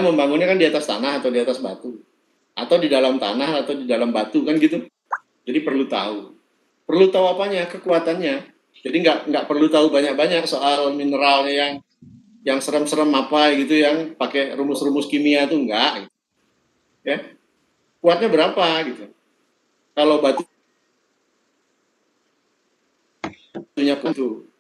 membangunnya kan di atas tanah atau di atas batu, atau di dalam tanah atau di dalam batu kan gitu. Jadi perlu tahu. Perlu tahu apanya? Kekuatannya. Jadi nggak perlu tahu banyak-banyak soal mineralnya yang serem-serem apa gitu, yang pakai rumus-rumus kimia tuh enggak. Gitu. Ya, kuatnya berapa gitu. Kalau batunya kuat,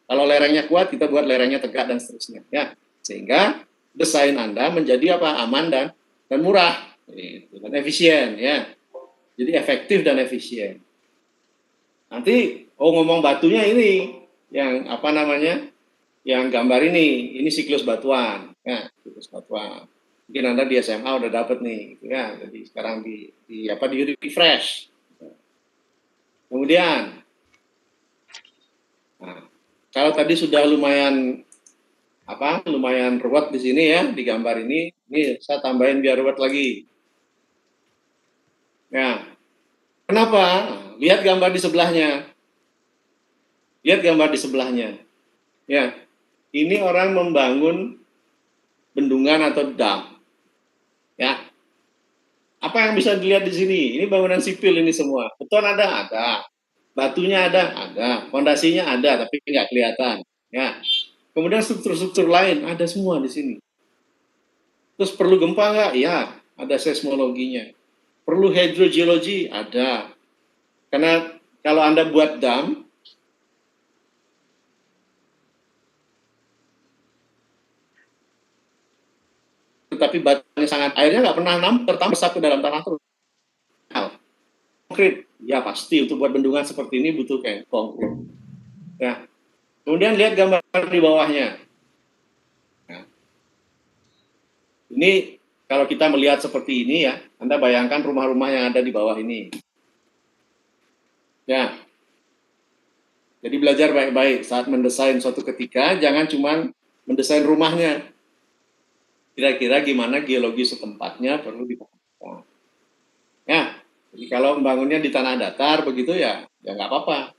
kalau lerengnya kuat kita buat lerengnya tegak dan seterusnya. Ya, sehingga desain Anda menjadi apa? Aman dan murah, gitu, dan efisien. Ya, jadi efektif dan efisien. Nanti ngomong batunya ini yang apa namanya, yang gambar ini siklus batuan, ya siklus batuan. Mungkin Anda di SMA udah dapat nih, gitu ya. Jadi sekarang di refresh. Kemudian, nah, kalau tadi sudah lumayan ruwet di sini ya, di gambar ini saya tambahin biar ruwet lagi. Ya, kenapa? Lihat gambar di sebelahnya. Lihat gambar di sebelahnya. Ya, ini orang membangun bendungan atau dam. Ya, apa yang bisa dilihat di sini? Ini bangunan sipil ini semua. Beton ada. Batunya ada. Fondasinya ada, tapi nggak kelihatan. Ya. Kemudian struktur-struktur lain ada semua di sini. Terus perlu gempa nggak? Ya, ada seismologinya. Perlu hidrogeologi? Ada. Karena kalau Anda buat dam, tetapi batunya sangat, airnya nggak pernah tertambat ke dalam tanah terus. Konkret, ya pasti untuk buat bendungan seperti ini butuh kayak konkret. Ya. Kemudian lihat gambar di bawahnya. Nah, ini kalau kita melihat seperti ini ya, Anda bayangkan rumah-rumah yang ada di bawah ini. Ya. Jadi belajar baik-baik saat mendesain suatu ketika, jangan cuma mendesain rumahnya. Kira-kira gimana geologi setempatnya perlu diperhatikan. Ya, jadi kalau membangunnya di tanah datar begitu ya nggak apa-apa.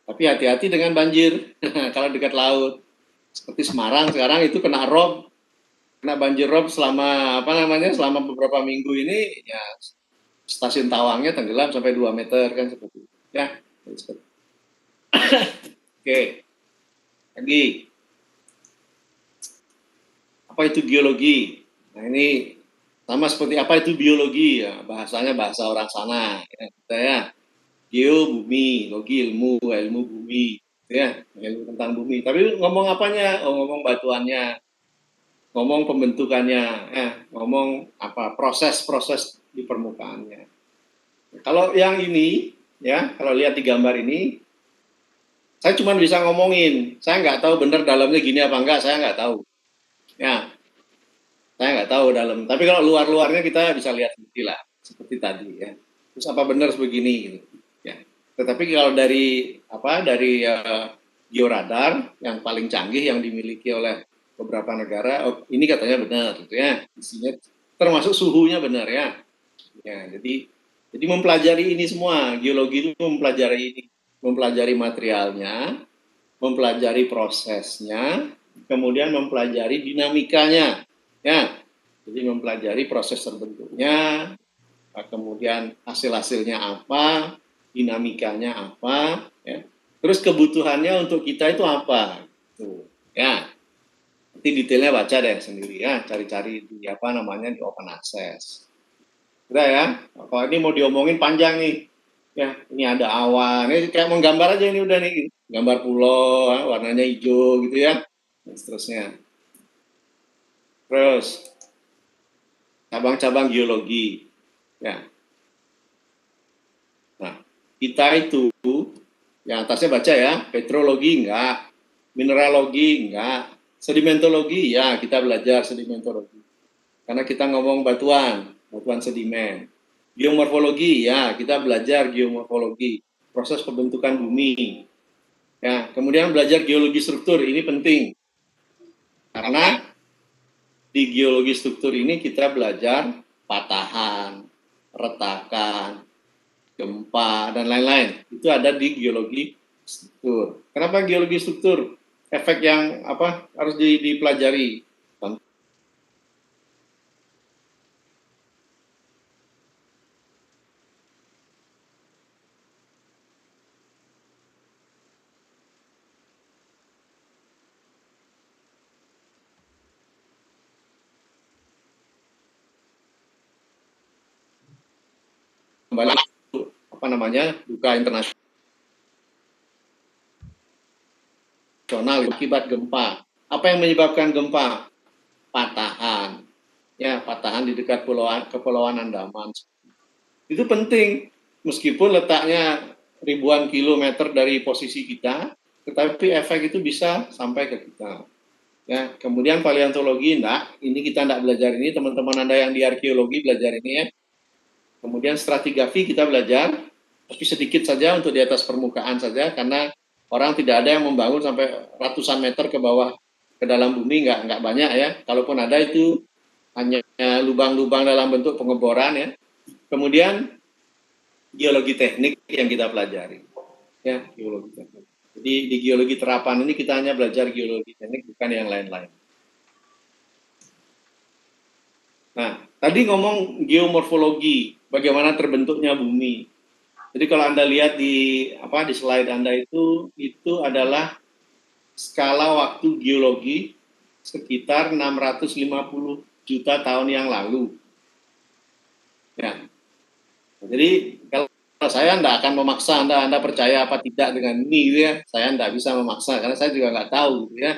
Tapi hati-hati dengan banjir kalau dekat laut. Seperti Semarang sekarang itu kena banjir rob selama beberapa minggu ini ya, stasiun Tawangnya tenggelam sampai 2 meter kan seperti itu. Ya. Oke. Lagi. Apa itu geologi? Nah, ini sama seperti apa itu biologi ya, bahasanya bahasa orang sana ya, kita ya. Geo bumi, logi ilmu bumi, ya, ilmu tentang bumi. Tapi ngomong apanya? Ngomong batuannya, ngomong pembentukannya, ngomong apa proses-proses di permukaannya. Kalau yang ini, ya, kalau lihat di gambar ini, saya cuma bisa ngomongin. Saya nggak tahu benar dalamnya gini apa enggak, saya nggak tahu. Ya, saya nggak tahu dalam. Tapi kalau luar-luarnya kita bisa lihat sendiri lah, seperti tadi ya. Terus apa benar sebegini? Gitu. Ya. Tetapi kalau dari georadar yang paling canggih yang dimiliki oleh beberapa negara, ini katanya benar, gitu ya. Isinya termasuk suhunya benar ya. Ya, jadi mempelajari ini semua, geologi itu mempelajari materialnya, mempelajari prosesnya, kemudian mempelajari dinamikanya. Ya, jadi mempelajari proses terbentuknya, kemudian hasil-hasilnya apa, dinamikanya apa, ya. Terus kebutuhannya untuk kita itu apa, tuh, ya. Nanti detailnya baca deh sendiri ya, cari-cari di di open access. Udah ya, kalau ini mau diomongin panjang nih, ya. Ini ada awan, ini kayak menggambar aja ini udah nih, gambar pulau, warnanya hijau gitu ya, dan seterusnya. Terus cabang-cabang geologi, ya. Nah, kita itu yang atasnya baca ya, petrologi enggak, mineralogi enggak, sedimentologi ya kita belajar sedimentologi. Karena kita ngomong batuan sedimen. Geomorfologi ya kita belajar geomorfologi, proses pembentukan bumi. Ya, kemudian belajar geologi struktur ini penting. Karena di geologi struktur ini kita belajar patahan, retakan, gempa, dan lain-lain. Itu ada di geologi struktur. Kenapa geologi struktur? Efek yang harus dipelajari? kembali duka internasional akibat gempa. Apa yang menyebabkan gempa? Patahan. Ya, patahan di dekat Kepulauan Andaman. Itu penting, meskipun letaknya ribuan kilometer dari posisi kita, tetapi efek itu bisa sampai ke kita. Ya, kemudian paleontologi, ini kita enggak belajar ini, teman-teman Anda yang di arkeologi belajar ini ya. Kemudian stratigrafi kita belajar, tapi sedikit saja untuk di atas permukaan saja, karena orang tidak ada yang membangun sampai ratusan meter ke bawah ke dalam bumi, nggak banyak ya. Kalaupun ada itu hanya lubang-lubang dalam bentuk pengeboran ya. Kemudian geologi teknik yang kita pelajari, ya geologi teknik. Jadi di geologi terapan ini kita hanya belajar geologi teknik, bukan yang lain-lain. Nah, tadi ngomong geomorfologi, bagaimana terbentuknya bumi. Jadi kalau Anda lihat di slide Anda itu adalah skala waktu geologi sekitar 650 juta tahun yang lalu. Ya. Jadi kalau saya tidak akan memaksa Anda percaya apa tidak dengan ini, gitu ya. Saya tidak bisa memaksa karena saya juga nggak tahu, gitu ya.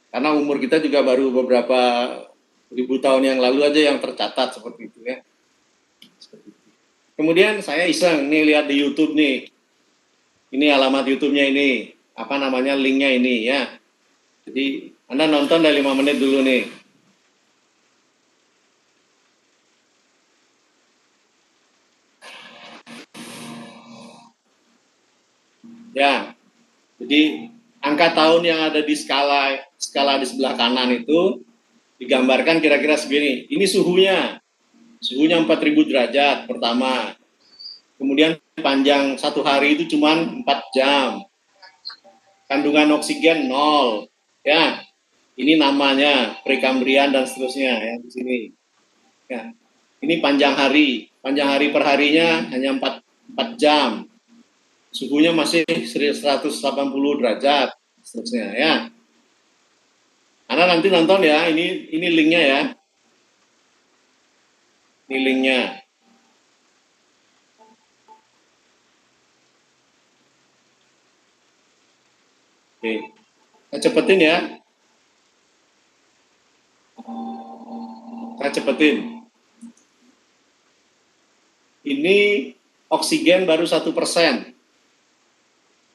Karena umur kita juga baru beberapa ribu tahun yang lalu aja yang tercatat seperti itu ya. Kemudian saya iseng nih lihat di YouTube nih. Ini alamat YouTube-nya ini, linknya ini ya. Jadi Anda nonton dari 5 menit dulu nih. Ya, jadi angka tahun yang ada di skala di sebelah kanan itu digambarkan kira-kira segini. Ini suhunya 4.000 derajat pertama. Kemudian panjang satu hari itu cuma 4 jam. Kandungan oksigen 0. Ya, ini namanya Prekambrian dan seterusnya ya di sini. Ya, ini panjang hari per harinya hanya 4 jam. Suhunya masih 180 derajat seterusnya ya. Anda nanti nonton ya, ini linknya ya. Ini linknya. Oke, saya cepetin ya. Saya cepetin. Ini oksigen baru 1%.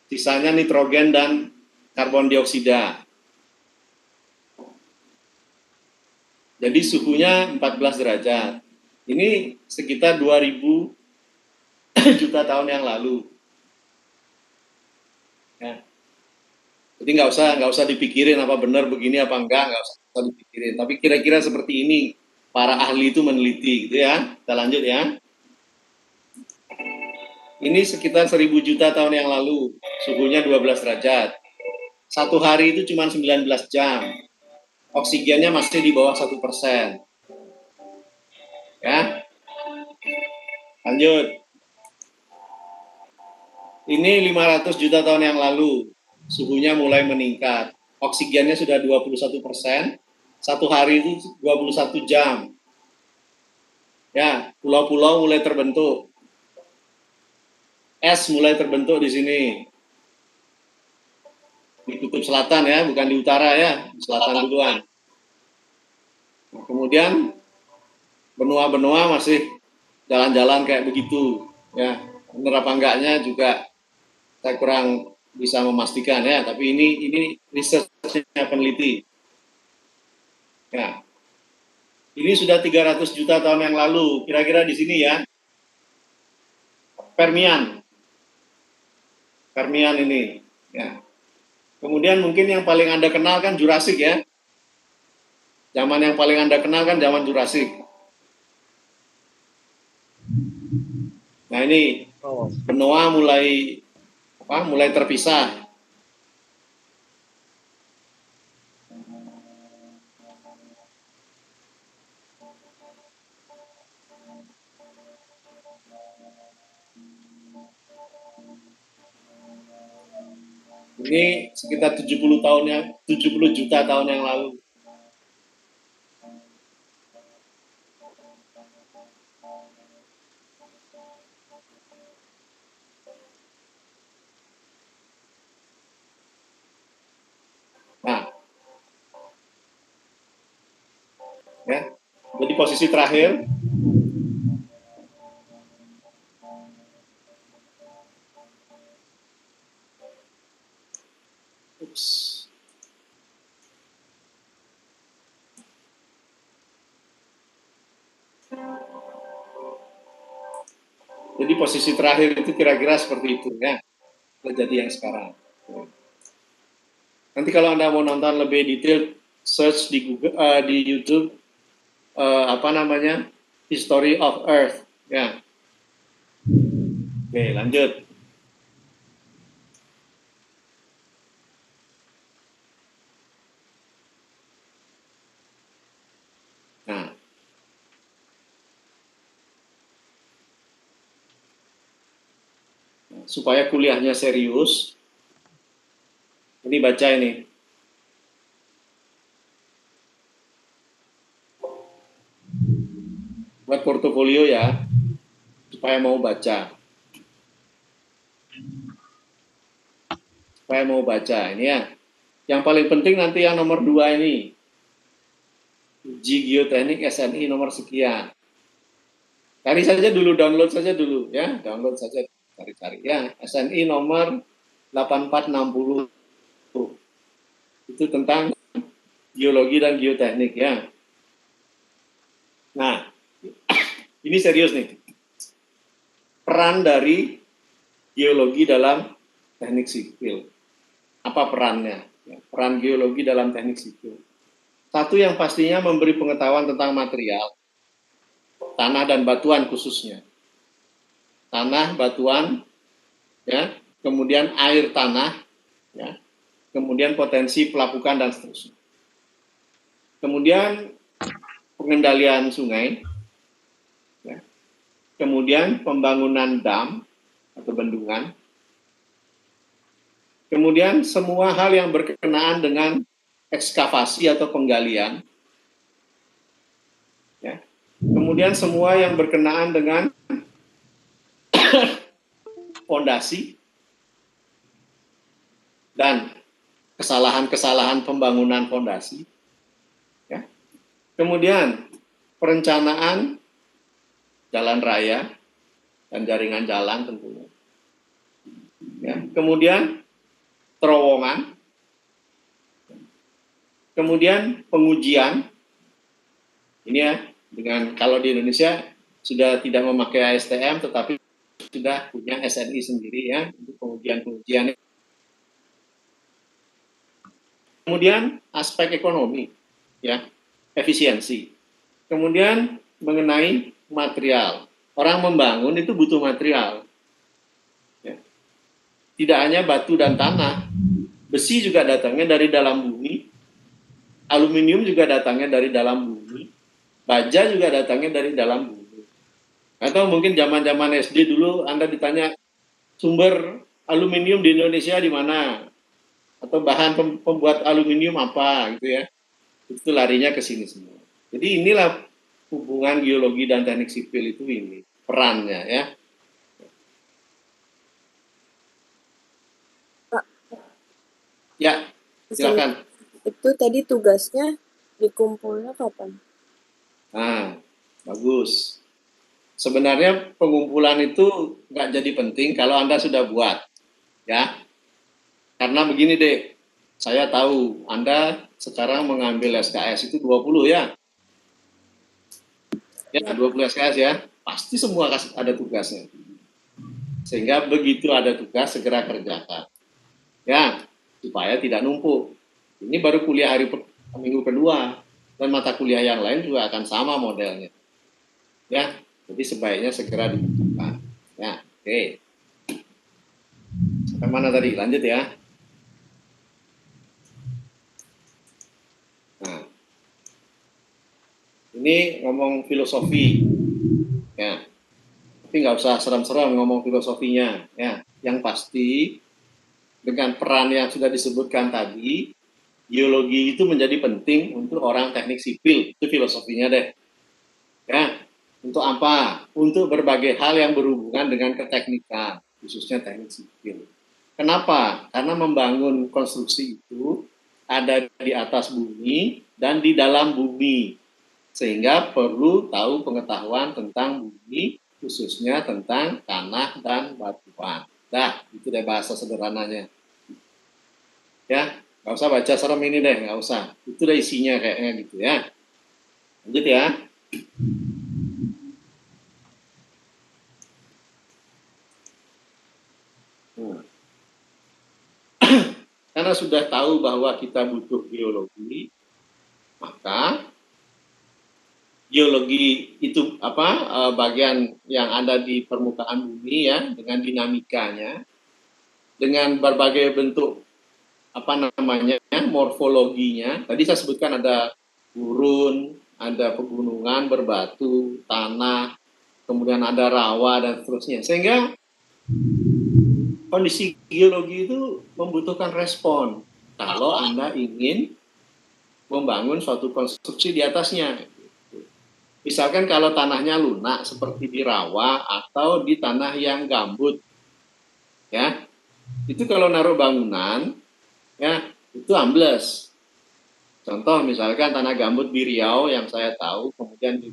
Sisanya nitrogen dan karbon dioksida. Jadi suhunya 14 derajat. Ini sekitar 2000 juta tahun yang lalu. Ya. Jadi nggak usah dipikirin apa benar begini apa enggak usah dipikirin. Tapi kira-kira seperti ini para ahli itu meneliti, gitu ya. Kita lanjut ya. Ini sekitar 1000 juta tahun yang lalu, suhunya 12 derajat. Satu hari itu cuma 19 jam. Oksigennya masih di bawah 1%. Ya. Lanjut. Ini 500 juta tahun yang lalu, suhunya mulai meningkat. Oksigennya sudah 21%. Satu hari itu 21 jam. Ya, pulau-pulau mulai terbentuk. Es mulai terbentuk di sini. Di kutub selatan ya, bukan di utara ya, di selatan duluan. Nah, kemudian benua-benua masih jalan-jalan kayak begitu. Ya, benar apa enggaknya juga saya kurang bisa memastikan ya, tapi ini research-nya peneliti. Ya. Ini sudah 300 juta tahun yang lalu, kira-kira di sini ya. Permian ini. Ya. Kemudian mungkin yang paling Anda kenal kan Jurassic ya. Zaman yang paling Anda kenal kan zaman Jurassic. Nah ini benua mulai terpisah. Ini sekitar 70 juta tahun yang lalu. Ya. Jadi posisi terakhir. Ups. Jadi posisi terakhir itu kira-kira seperti itu ya. Terjadi yang sekarang. Nanti kalau Anda mau nonton lebih detail, search di Google, di YouTube, apa namanya, History of Earth. Ya. Oke, lanjut. Nah, supaya kuliahnya serius, ini baca ini. Buat portofolio ya, supaya mau baca. Supaya mau baca, ini ya. Yang paling penting nanti yang nomor 2 ini. Uji Geoteknik SNI nomor sekian. Cari saja dulu, download saja dulu ya, download saja, cari-cari ya. SNI nomor 8460. Itu tentang geologi dan geoteknik ya. Nah, ini serius nih. Peran dari geologi dalam teknik sipil. Apa perannya? Peran geologi dalam teknik sipil. Satu yang pastinya memberi pengetahuan tentang material, tanah dan batuan khususnya. Tanah, batuan, ya, kemudian air tanah, ya, kemudian potensi pelapukan dan seterusnya. Kemudian pengendalian sungai, ya, kemudian pembangunan dam atau bendungan, kemudian semua hal yang berkenaan dengan ekskavasi atau penggalian, ya, kemudian semua yang berkenaan dengan fondasi dan kesalahan-kesalahan pembangunan fondasi, ya. Kemudian perencanaan jalan raya dan jaringan jalan tentunya, ya. Kemudian terowongan, kemudian pengujian, ini ya, dengan kalau di Indonesia sudah tidak memakai ASTM tetapi sudah punya SNI sendiri ya untuk pengujian-pengujian. Kemudian aspek ekonomi, ya, efisiensi. Kemudian mengenai material, orang membangun itu butuh material, ya. Tidak hanya batu dan tanah, besi juga datangnya dari dalam bumi, aluminium juga datangnya dari dalam bumi, baja juga datangnya dari dalam bumi. Atau mungkin zaman-zaman SD dulu Anda ditanya sumber aluminium di Indonesia di mana? Atau bahan pembuat aluminium apa gitu ya, itu larinya ke sini semua. Jadi inilah hubungan geologi dan teknik sipil itu, ini perannya ya. Pak, Ya, silakan. itu tadi tugasnya dikumpulnya kapan? Nah, bagus. Sebenarnya pengumpulan itu nggak jadi penting kalau Anda sudah buat, ya. Karena begini deh, saya tahu Anda sekarang mengambil SKS itu 20 ya. Ya, 20 SKS ya. Pasti semua ada tugasnya. Sehingga begitu ada tugas segera kerjakan. Ya, supaya tidak numpuk. Ini baru kuliah minggu kedua, dan mata kuliah yang lain juga akan sama modelnya. Ya, jadi sebaiknya segera dikerjakan. Ya, oke. Sampai mana tadi? Lanjut ya. Nah, ini ngomong filosofi, ya. Tapi nggak usah serem-serem ngomong filosofinya, ya. Yang pasti dengan peran yang sudah disebutkan tadi, geologi itu menjadi penting untuk orang teknik sipil. Itu filosofinya deh. Ya, untuk apa? Untuk berbagai hal yang berhubungan dengan keteknikan, khususnya teknik sipil. Kenapa? Karena membangun konstruksi itu ada di atas bumi dan di dalam bumi. Sehingga perlu tahu pengetahuan tentang bumi, khususnya tentang tanah dan batuan. Dah, itu deh bahasa sederhananya. Ya, nggak usah baca serem ini deh, nggak usah. Itu deh isinya kayaknya gitu ya. Lanjut ya. Karena sudah tahu bahwa kita butuh geologi, maka geologi itu bagian yang ada di permukaan bumi ya, dengan dinamikanya, dengan berbagai bentuk morfologinya. Tadi saya sebutkan ada gurun, ada pegunungan berbatu, tanah, kemudian ada rawa dan seterusnya. Sehingga kondisi geologi itu membutuhkan respon kalau Anda ingin membangun suatu konstruksi di atasnya. Misalkan kalau tanahnya lunak seperti di rawa atau di tanah yang gambut, ya, itu kalau naruh bangunan, ya, itu ambles. Contoh misalkan tanah gambut di Riau yang saya tahu, kemudian di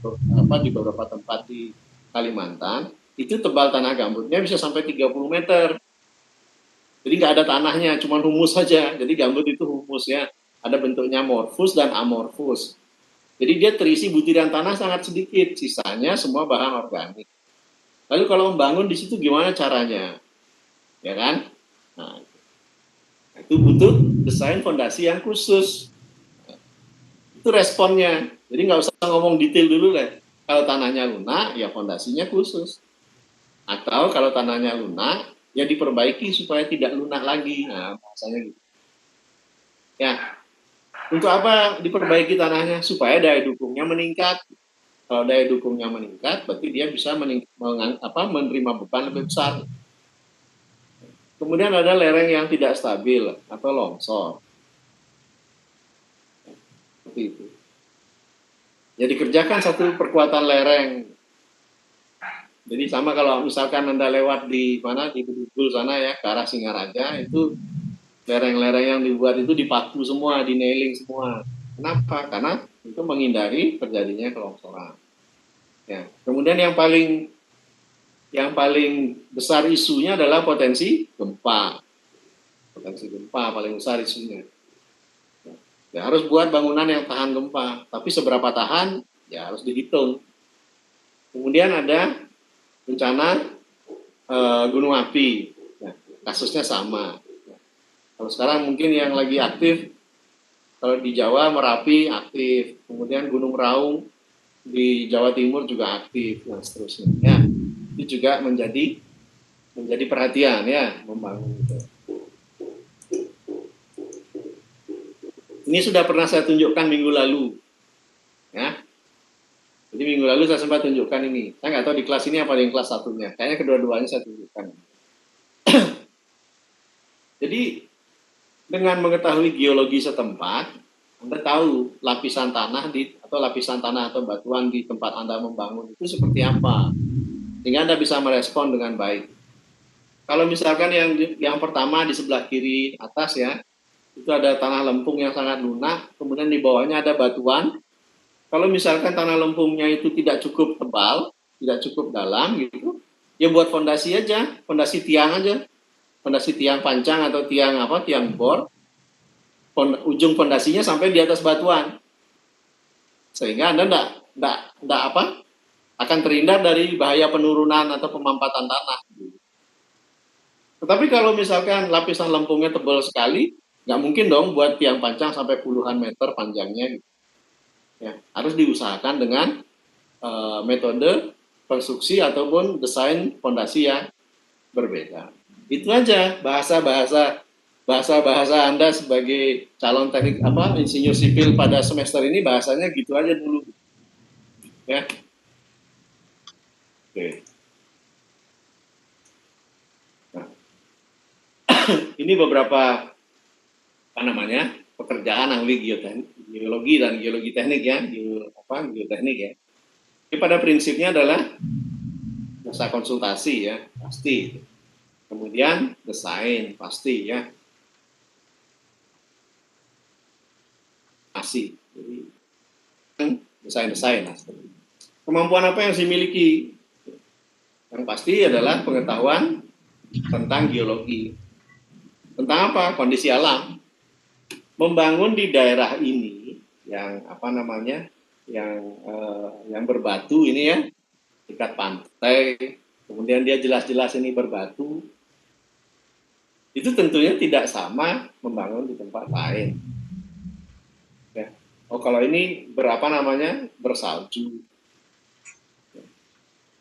beberapa tempat di Kalimantan, itu tebal tanah gambutnya bisa sampai 30 meter. Jadi nggak ada tanahnya, cuma humus saja. Jadi gambut itu humus ya, ada bentuknya morfus dan amorfus. Jadi dia terisi butiran tanah sangat sedikit, sisanya semua bahan organik. Lalu kalau membangun di situ gimana caranya? Ya kan? Nah, itu butuh desain fondasi yang khusus. Itu responnya. Jadi nggak usah ngomong detail dulu deh. Kalau tanahnya lunak, ya fondasinya khusus. Atau kalau tanahnya lunak, ya diperbaiki supaya tidak lunak lagi. Nah, bahasanya gitu. Ya, untuk apa diperbaiki tanahnya? Supaya daya dukungnya meningkat. Kalau daya dukungnya meningkat, berarti dia bisa menerima beban lebih besar. Kemudian ada lereng yang tidak stabil atau longsor. Seperti itu. Ya dikerjakan satu perkuatan lereng. Jadi sama kalau misalkan Anda lewat di mana di Bedugul sana ya ke arah Singaraja, itu lereng-lereng yang dibuat itu dipaku semua, dinailing semua. Kenapa? Karena itu menghindari terjadinya kelongsoran. Ya. Kemudian yang paling besar isunya adalah potensi gempa. Potensi gempa paling besar isunya. Ya, harus buat bangunan yang tahan gempa, tapi seberapa tahan ya harus dihitung. Kemudian ada bencana gunung api. Nah, kasusnya sama. Kalau sekarang mungkin yang lagi aktif, kalau di Jawa Merapi aktif, kemudian Gunung Raung di Jawa Timur juga aktif, dan seterusnya. Ya, itu juga menjadi perhatian ya membangun itu. Ini sudah pernah saya tunjukkan minggu lalu, ya. Jadi minggu lalu saya sempat tunjukkan ini. Saya nggak tahu di kelas ini apa di kelas satunya. Kayaknya kedua-duanya saya tunjukkan. Jadi dengan mengetahui geologi setempat, Anda tahu lapisan tanah atau batuan di tempat Anda membangun itu seperti apa, sehingga Anda bisa merespon dengan baik. Kalau misalkan yang pertama di sebelah kiri atas ya, itu ada tanah lempung yang sangat lunak, kemudian di bawahnya ada batuan. Kalau misalkan tanah lempungnya itu tidak cukup tebal, tidak cukup dalam gitu, ya buat fondasi aja, fondasi tiang aja, fondasi tiang pancang atau tiang bor, ujung fondasinya sampai di atas batuan, sehingga Anda enggak akan terhindar dari bahaya penurunan atau pemampatan tanah. Tetapi kalau misalkan lapisan lempungnya tebal sekali, nggak mungkin dong buat tiang pancang sampai puluhan meter panjangnya. Ya, harus diusahakan dengan metode konstruksi ataupun desain fondasi yang berbeda. Itu aja bahasa-bahasa Anda sebagai calon teknik insinyur sipil pada semester ini, bahasanya gitu aja dulu. Ya. Oke. Nah, ini beberapa pekerjaan ahli geologi dan geologi teknik ya, geoteknik ya. Jadi pada prinsipnya adalah masa konsultasi ya, pasti. Kemudian desain pasti ya, masih. Jadi desain-desain. Kemampuan apa yang saya miliki? Yang pasti adalah pengetahuan tentang geologi. Tentang apa? Kondisi alam. Membangun di daerah ini yang apa namanya? Yang berbatu ini ya, dekat pantai. Kemudian dia jelas-jelas ini berbatu. Itu tentunya tidak sama membangun di tempat lain. Ya. Oh, kalau ini berapa namanya? Bersalju.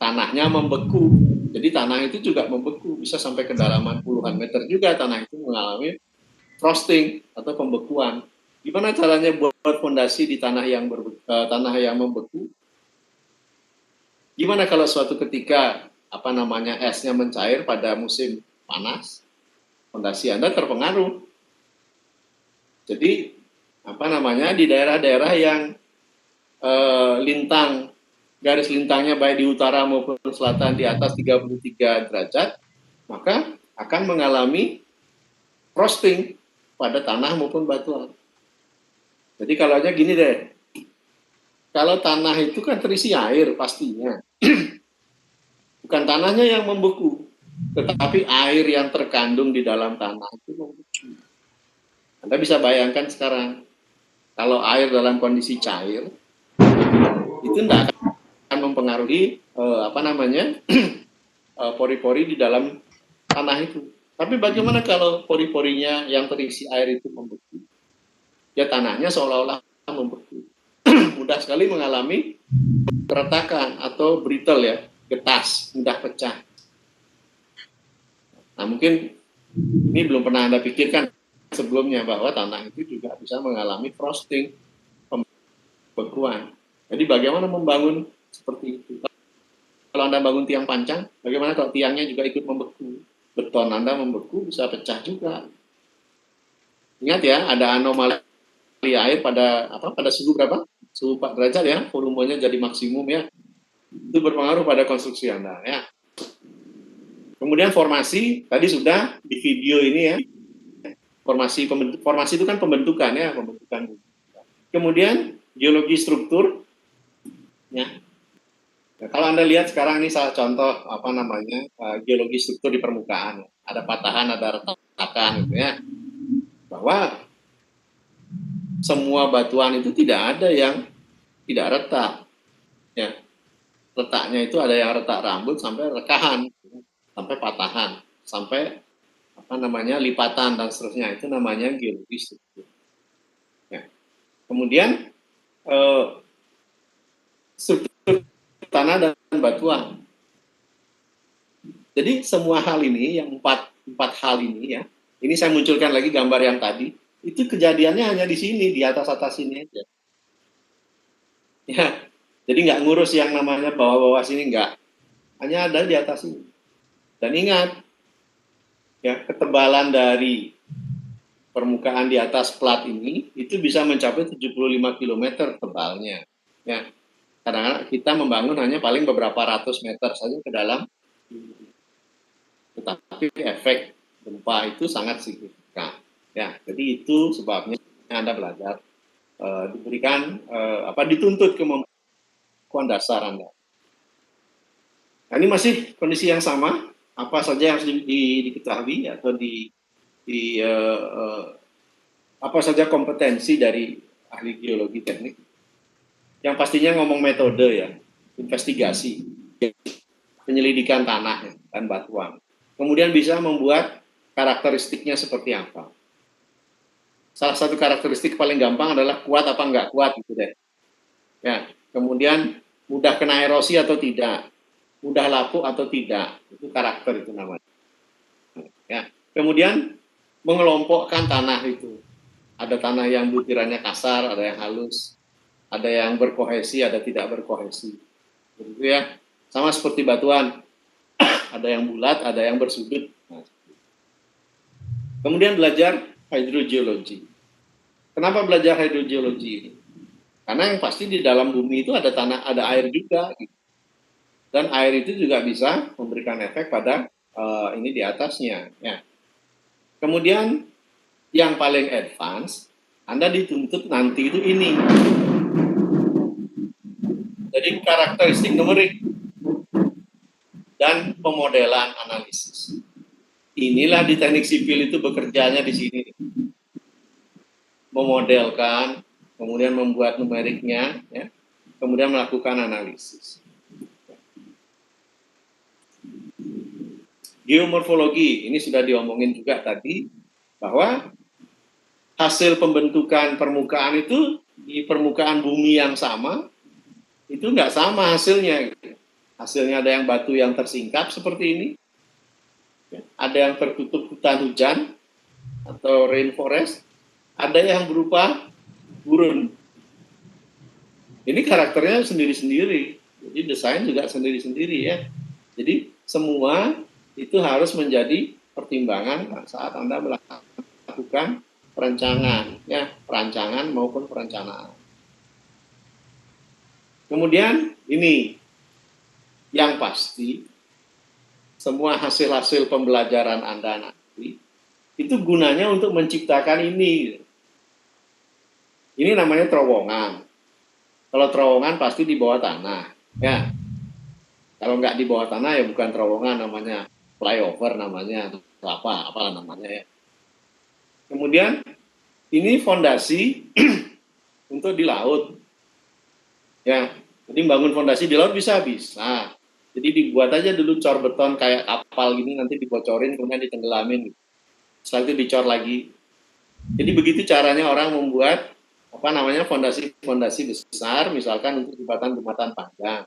Tanahnya membeku. Jadi tanah itu juga membeku, bisa sampai kedalaman puluhan meter juga tanah itu mengalami frosting atau pembekuan. Gimana caranya buat fondasi di tanah yang membeku? Gimana kalau suatu ketika esnya mencair pada musim panas? Fondasi Anda terpengaruh. Jadi di daerah-daerah yang lintang, garis lintangnya baik di utara maupun selatan di atas 33 derajat, maka akan mengalami frosting pada tanah maupun batuan. Jadi kalau aja gini deh, kalau tanah itu kan terisi air pastinya, bukan tanahnya yang membeku, tetapi air yang terkandung di dalam tanah itu membeku. Anda bisa bayangkan sekarang, kalau air dalam kondisi cair, itu tidak akan mempengaruhi pori-pori di dalam tanah itu. Tapi bagaimana kalau pori-porinya yang terisi air itu membeku? Ya tanahnya seolah-olah membeku. Mudah sekali mengalami keretakan atau brittle ya, getas, mudah pecah. Nah mungkin ini belum pernah Anda pikirkan sebelumnya bahwa tanah itu juga bisa mengalami frosting, pembekuan. Jadi bagaimana membangun seperti itu? Kalau Anda bangun tiang pancang, bagaimana kalau tiangnya juga ikut membeku? Beton Anda membeku bisa pecah juga. Ingat ya, ada anomali air pada suhu berapa? Suhu 4 derajat ya, volumenya jadi maksimum ya. Itu berpengaruh pada konstruksi Anda ya. Kemudian formasi, tadi sudah di video ini ya. Formasi itu kan pembentukan ya, pembentukan. Kemudian geologi struktur ya. Nah, kalau Anda lihat sekarang ini salah contoh geologi struktur di permukaan. Ada patahan, ada retakan gitu ya. Bahwa semua batuan itu tidak ada yang tidak retak. Ya. Retaknya itu ada yang retak rambut sampai rekahan, sampai patahan, sampai lipatan dan seterusnya. Itu namanya geologi struktur. Ya. Kemudian struktur tanah dan batuan. Jadi semua hal ini, yang empat hal ini ya, ini saya munculkan lagi gambar yang tadi, itu kejadiannya hanya di sini, di atas ini aja. Ya, jadi nggak ngurus yang namanya bawah-bawah sini, nggak. Hanya ada di atas ini. Dan ingat, ya ketebalan dari permukaan di atas plat ini, itu bisa mencapai 75 km tebalnya. Ya, karena kita membangun hanya paling beberapa ratus meter saja ke dalam, tetapi efek gempa itu sangat signifikan. Ya, jadi itu sebabnya Anda belajar dituntut kemampuan dasar Anda. Nah, ini masih kondisi yang sama. Apa saja yang harus diketahui atau apa saja kompetensi dari ahli geologi teknik? Yang pastinya ngomong metode ya, investigasi, penyelidikan tanah dan batuan. Kemudian bisa membuat karakteristiknya seperti apa. Salah satu karakteristik paling gampang adalah kuat apa enggak kuat gitu deh. Ya, kemudian mudah kena erosi atau tidak, mudah lapuk atau tidak, itu karakter itu namanya. Ya, kemudian mengelompokkan tanah itu. Ada tanah yang butirannya kasar, ada yang halus, ada yang berkohesi, ada tidak berkohesi. Begitu ya. Sama seperti batuan, ada yang bulat, ada yang bersudut. Nah, kemudian belajar hidrogeologi. Kenapa belajar hidrogeologi ini? Karena yang pasti di dalam bumi itu ada tanah, ada air juga, gitu. Dan air itu juga bisa memberikan efek pada ini di atasnya. Ya. Kemudian yang paling advance, Anda dituntut nanti itu ini. menjadi karakteristik numerik dan pemodelan analisis. Inilah di teknik sipil itu bekerjanya di sini. Memodelkan, kemudian membuat numeriknya, ya, kemudian melakukan analisis. Geomorfologi, ini sudah diomongin juga tadi, bahwa hasil pembentukan permukaan itu di permukaan bumi yang sama, itu nggak sama hasilnya. Hasilnya ada yang batu yang tersingkap seperti ini, ada yang tertutup hutan hujan atau rainforest, ada yang berupa gurun. Ini karakternya sendiri-sendiri, jadi desain juga sendiri-sendiri ya. Jadi semua itu harus menjadi pertimbangan saat Anda melakukan perencanaan, ya, perancangan maupun perencanaan. Kemudian ini yang pasti, semua hasil-hasil pembelajaran Anda nanti itu gunanya untuk menciptakan ini. Ini namanya terowongan. Kalau terowongan pasti di bawah tanah, ya. Kalau nggak di bawah tanah ya bukan terowongan, namanya flyover namanya, atau apalah namanya ya. Kemudian ini fondasi untuk di laut, ya. Jadi bangun fondasi di laut bisa. Jadi dibuat aja dulu cor beton kayak kapal gini, nanti dibocorin kemudian ditenggelamin. Setelah itu dicor lagi. Jadi begitu caranya orang membuat fondasi besar, misalkan untuk jembatan panjang.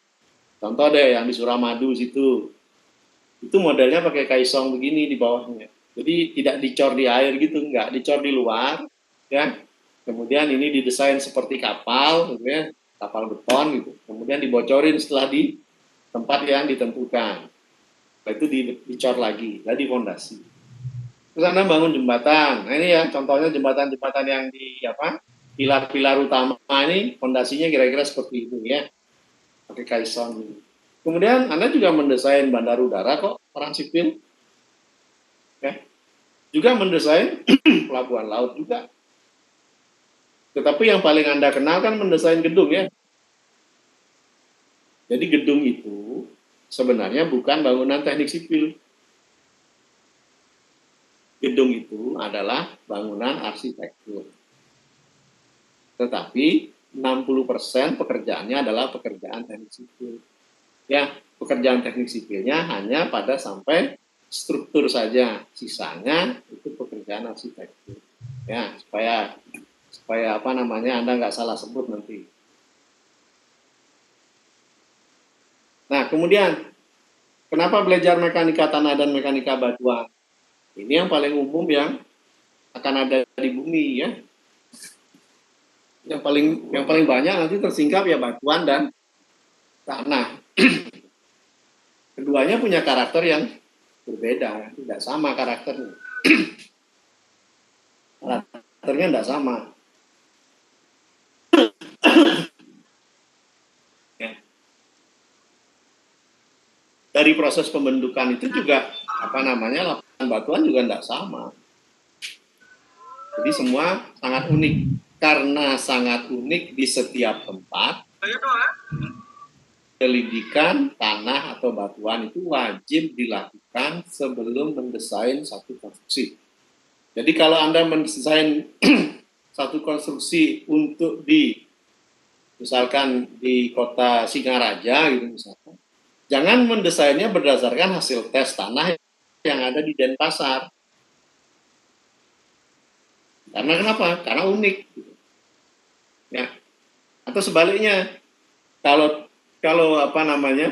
Contoh deh yang di Suramadu situ, itu modelnya pakai kaisong begini di bawahnya. Jadi tidak dicor di air gitu, enggak, dicor di luar, ya. Kemudian ini didesain seperti kapal, gitu ya, kapal beton gitu. Kemudian dibocorin setelah di tempat yang ditentukan. Nah, itu dicor lagi, jadi fondasi. Terus Anda bangun jembatan. Nah ini ya contohnya jembatan-jembatan yang di pilar-pilar utama ini fondasinya kira-kira seperti itu ya. Pakai kaisong. Kemudian Anda juga mendesain bandar udara kok, orang sipil. Ya. Juga mendesain pelabuhan laut juga. Tetapi yang paling Anda kenal kan mendesain gedung ya. Jadi gedung itu sebenarnya bukan bangunan teknik sipil. Gedung itu adalah bangunan arsitektur. Tetapi 60% pekerjaannya adalah pekerjaan teknik sipil. Ya, pekerjaan teknik sipilnya hanya pada sampai struktur saja, sisanya itu pekerjaan arsitektur. Ya, supaya Anda nggak salah sebut nanti. Nah, kemudian kenapa belajar mekanika tanah dan mekanika batuan? Ini yang paling umum yang akan ada di bumi ya. Yang paling banyak nanti tersingkap ya batuan dan tanah. Keduanya punya karakter yang berbeda, tidak sama karakternya. Karakternya tidak sama. Ya. Dari proses pembentukan itu juga lapisan batuan juga tidak sama. Jadi semua sangat unik. Karena sangat unik di setiap tempat, penyelidikan tanah atau batuan itu wajib dilakukan sebelum mendesain satu konstruksi. Jadi kalau Anda mendesain satu konstruksi untuk misalkan di kota Singaraja gitu misalkan, jangan mendesainnya berdasarkan hasil tes tanah yang ada di Denpasar. Karena kenapa? Karena unik. Ya. Atau sebaliknya, kalau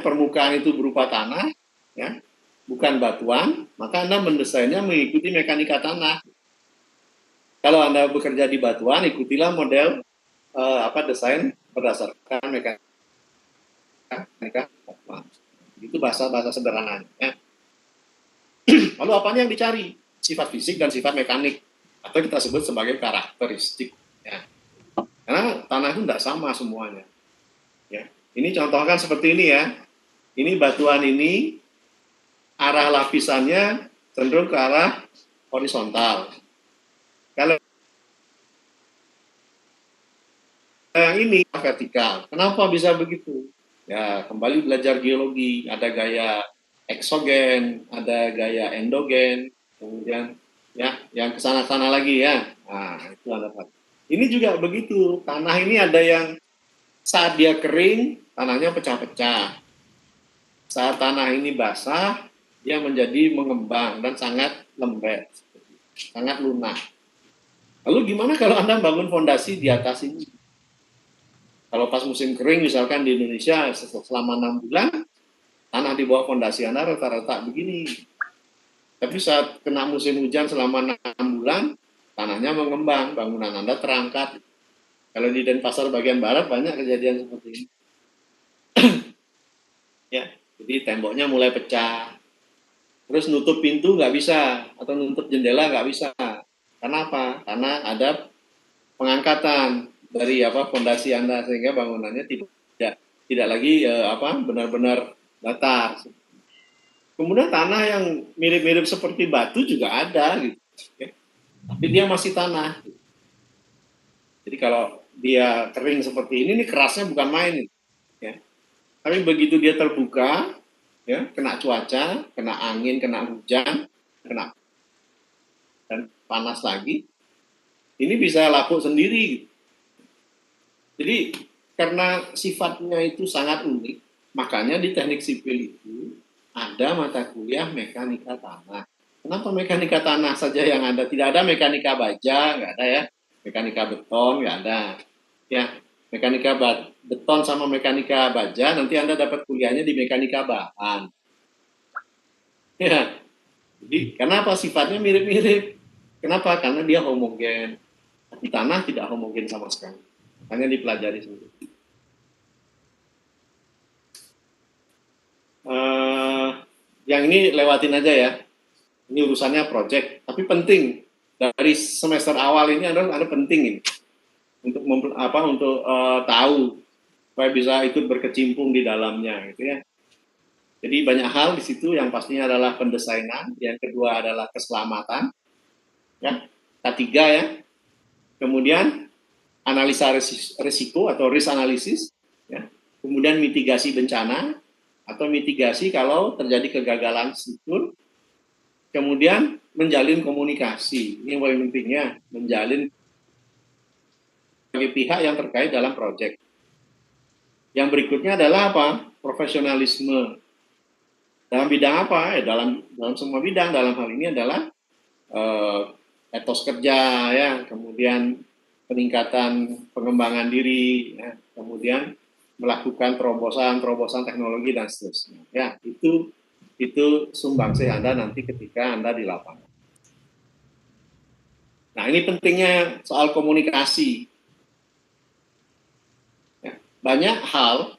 permukaan itu berupa tanah, ya, bukan batuan, maka Anda mendesainnya mengikuti mekanika tanah. Kalau Anda bekerja di batuan, ikutilah model desain berdasarkan mekanika batuan. Itu bahasa sederhananya. Ya. Lalu apanya yang dicari? Sifat fisik dan sifat mekanik, atau kita sebut sebagai karakteristik. Ya. Karena tanah itu tidak sama semuanya. Ya. Ini contohkan seperti ini ya. Ini batuan ini, arah lapisannya cenderung ke arah horizontal. Kalau yang ini vertikal. Kenapa bisa begitu? Ya, kembali belajar geologi, ada gaya eksogen, ada gaya endogen, kemudian ya yang ke sana-sana lagi ya. Nah, itu Anda Pak. Ini juga begitu, tanah ini ada yang saat dia kering, tanahnya pecah-pecah. Saat tanah ini basah, dia menjadi mengembang dan sangat lembek, sangat lunak. Lalu gimana kalau Anda bangun fondasi di atas ini? Kalau pas musim kering, misalkan di Indonesia selama 6 bulan, tanah di bawah fondasi Anda rata-rata begini. Tapi saat kena musim hujan selama 6 bulan, tanahnya mengembang, bangunan Anda terangkat. Kalau di Denpasar bagian barat banyak kejadian seperti ini. Ya, jadi temboknya mulai pecah. Terus nutup pintu nggak bisa, atau nutup jendela nggak bisa. Kenapa? Karena ada pengangkatan dari fondasi Anda sehingga bangunannya tidak lagi benar-benar datar. Kemudian tanah yang mirip-mirip seperti batu juga ada gitu. Ya. Tapi dia masih tanah. Jadi kalau dia kering seperti ini kerasnya bukan main. Ya. Tapi begitu dia terbuka, ya, kena cuaca, kena angin, kena hujan, kena dan panas lagi, ini bisa lapuk sendiri. Jadi karena sifatnya itu sangat unik, makanya di teknik sipil itu ada mata kuliah mekanika tanah. Kenapa mekanika tanah saja yang ada? Tidak ada mekanika baja, nggak ada ya. Mekanika beton, nggak ada. Ya, mekanika beton sama mekanika baja, nanti Anda dapat kuliahnya di mekanika bahan. Ya, jadi kenapa sifatnya mirip-mirip? Kenapa? Karena dia homogen. Di tanah tidak homogen sama sekali. Hanya dipelajari sendiri. Yang ini lewatin aja ya. Ini urusannya project, tapi penting dari semester awal ini ada penting ini untuk tahu supaya bisa ikut berkecimpung di dalamnya, gitu ya. Jadi banyak hal di situ, yang pastinya adalah pendesainan, yang kedua adalah keselamatan, ya, ketiga ya, kemudian analisa risiko atau risk analysis, ya, kemudian mitigasi bencana atau mitigasi kalau terjadi kegagalan struktur, kemudian menjalin komunikasi. Ini yang paling pentingnya, menjalin bagi pihak yang terkait dalam proyek. Yang berikutnya adalah apa? Profesionalisme. Dalam bidang apa? Dalam semua bidang. Dalam hal ini adalah etos kerja, ya, kemudian peningkatan pengembangan diri, ya, kemudian melakukan terobosan teknologi dan seterusnya. Ya, itu sumbangsih Anda nanti ketika Anda di lapangan. Nah, ini pentingnya soal komunikasi. Ya, banyak hal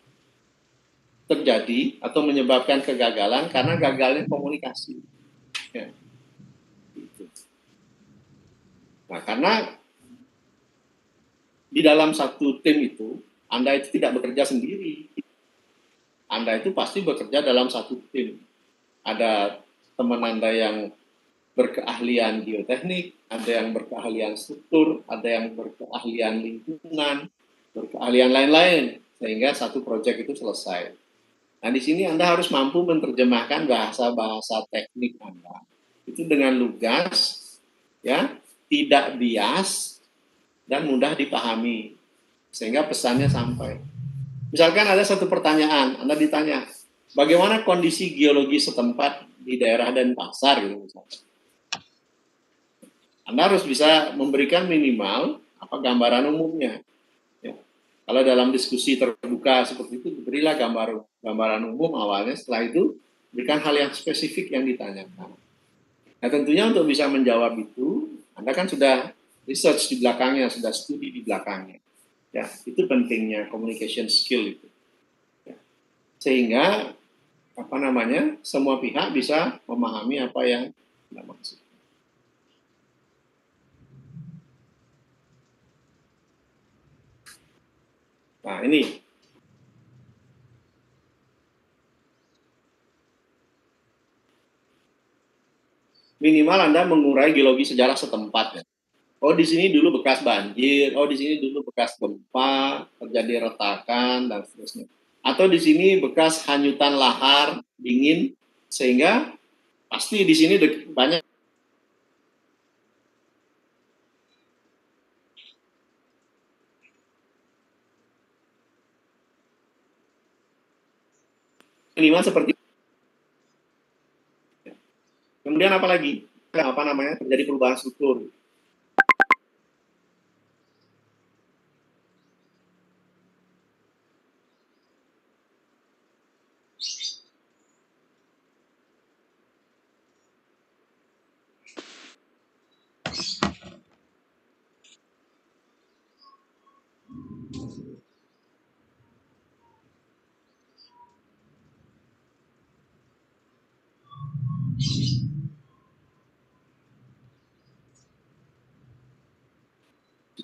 terjadi atau menyebabkan kegagalan karena gagalnya komunikasi. Ya. Nah, karena di dalam satu tim itu, Anda itu tidak bekerja sendiri. Anda itu pasti bekerja dalam satu tim. Ada teman Anda yang berkeahlian geoteknik, ada yang berkeahlian struktur, ada yang berkeahlian lingkungan, berkeahlian lain-lain, sehingga satu proyek itu selesai. Nah, di sini Anda harus mampu menerjemahkan bahasa-bahasa teknik Anda itu dengan lugas, ya, tidak bias dan mudah dipahami, sehingga pesannya sampai. Misalkan ada satu pertanyaan, Anda ditanya, bagaimana kondisi geologi setempat di daerah Denpasar, gitu misalnya. Anda harus bisa memberikan minimal gambaran umumnya. Ya. Kalau dalam diskusi terbuka seperti itu, berilah gambaran umum awalnya, setelah itu berikan hal yang spesifik yang ditanyakan. Nah, tentunya untuk bisa menjawab itu, Anda kan sudah research di belakangnya, sudah studi di belakangnya. Ya, itu pentingnya communication skill itu. Ya. Sehingga semua pihak bisa memahami apa yang Anda maksud. Nah, ini minimal Anda mengurai geologi sejarah setempat, ya. Oh, di sini dulu bekas banjir, oh di sini dulu bekas gempa, terjadi retakan dan seterusnya. atau di sini bekas hanyutan lahar dingin, sehingga pasti di sini banyak seniman seperti. Kemudian apa lagi? Apa namanya? Terjadi perubahan struktur.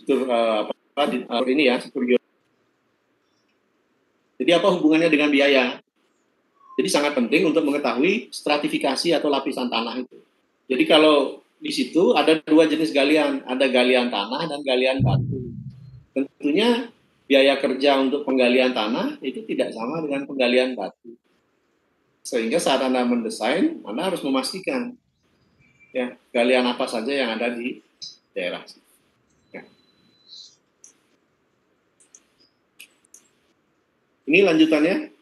Struktur ini ya, struktur geologi. Jadi apa hubungannya dengan biaya? Jadi sangat penting untuk mengetahui stratifikasi atau lapisan tanah itu. Jadi kalau di situ ada dua jenis galian, ada galian tanah dan galian batu. Tentunya biaya kerja untuk penggalian tanah itu tidak sama dengan penggalian batu. Sehingga saat Anda mendesain, Anda harus memastikan ya galian apa saja yang ada di daerah. Ya. Ini lanjutannya.